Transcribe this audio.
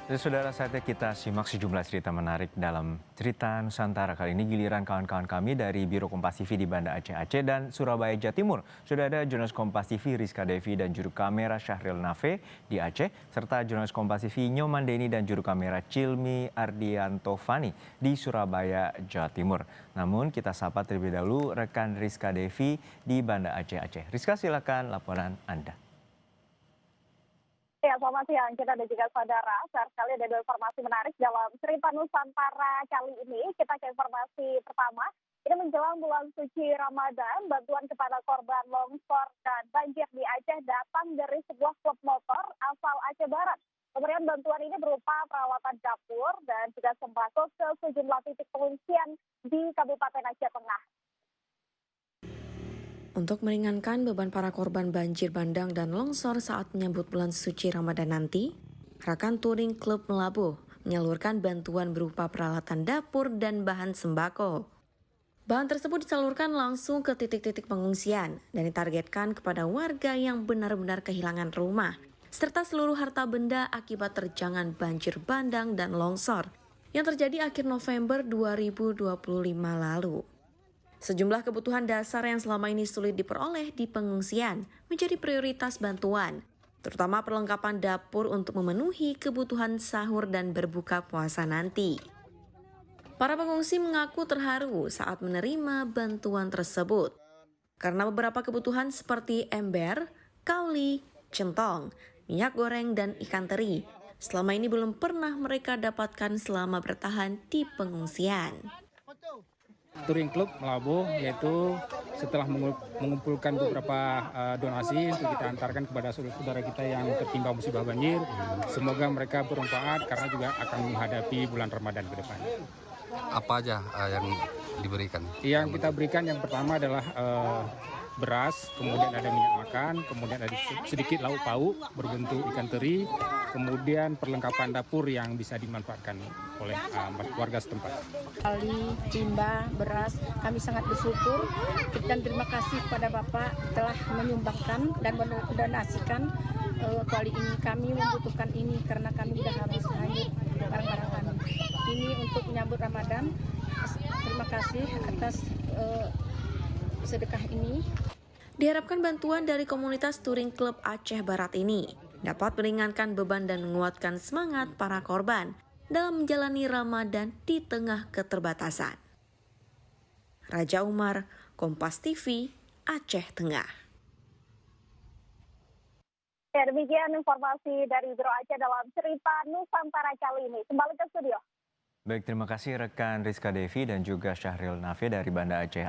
Saudara, saatnya kita simak sejumlah cerita menarik dalam cerita Nusantara. Kali ini giliran kawan-kawan kami dari Biro Kompas TV di Banda Aceh dan Surabaya, Jawa Timur. Sudah ada jurnalis Kompas TV Rizka Devi dan juru kamera Syahril Nafe di Aceh, serta jurnalis Kompas TV Nyoman Deni dan juru kamera Cilmi Ardianto Fani di Surabaya, Jawa Timur. Namun kita sapa terlebih dahulu rekan Rizka Devi di Banda Aceh. Rizka, silakan laporan Anda. Ya, selamat siang kita dan juga saudara. Sayang sekali ada dua informasi menarik dalam cerita Nusantara kali ini. Kita ke informasi pertama. Ini menjelang bulan suci Ramadan, bantuan kepada korban longsor dan banjir di Aceh datang dari sebuah klub motor asal Aceh Barat. Pemberian bantuan ini berupa peralatan dapur dan juga sembako ke sejumlah titik pengungsian di Kabupaten Aceh Tengah. Untuk meringankan beban para korban banjir bandang dan longsor saat menyambut bulan suci Ramadan nanti, Rakan Touring Klub Melabuh menyalurkan bantuan berupa peralatan dapur dan bahan sembako. Bahan tersebut disalurkan langsung ke titik-titik pengungsian dan ditargetkan kepada warga yang benar-benar kehilangan rumah, serta seluruh harta benda akibat terjangan banjir bandang dan longsor yang terjadi akhir November 2025 lalu. Sejumlah kebutuhan dasar yang selama ini sulit diperoleh di pengungsian menjadi prioritas bantuan, terutama perlengkapan dapur untuk memenuhi kebutuhan sahur dan berbuka puasa nanti. Para pengungsi mengaku terharu saat menerima bantuan tersebut, karena beberapa kebutuhan seperti ember, kauli, centong, minyak goreng, dan ikan teri selama ini belum pernah mereka dapatkan selama bertahan di pengungsian. Touring Club Melabuh, yaitu setelah mengumpulkan beberapa donasi untuk kita antarkan kepada saudara-saudara kita yang tertimpa musibah banjir. Semoga mereka bermanfaat karena juga akan menghadapi bulan Ramadan ke depan. Apa aja yang diberikan? Yang kita berikan yang pertama adalah beras, kemudian ada minyak makan, kemudian ada sedikit lauk pauk berbentuk ikan teri, kemudian perlengkapan dapur yang bisa dimanfaatkan oleh warga setempat. Kali timba, beras, kami sangat bersyukur dan terima kasih kepada Bapak telah menyumbangkan dan mendonasikan. Kali ini kami membutuhkan ini karena kami sudah habis hanyut barang-barang kami. Ini untuk menyambut Ramadan. Terima kasih atas sedekah ini. Diharapkan bantuan dari komunitas Touring Club Aceh Barat ini dapat meringankan beban dan menguatkan semangat para korban dalam menjalani Ramadan di tengah keterbatasan. Raja Umar, Kompas TV, Aceh Tengah. Ya, demikian informasi dari Biro Aceh dalam cerita Nusantara kali ini. Kembali ke studio. Baik, terima kasih rekan Rizka Devi dan juga Syahril Nafe dari Banda Aceh.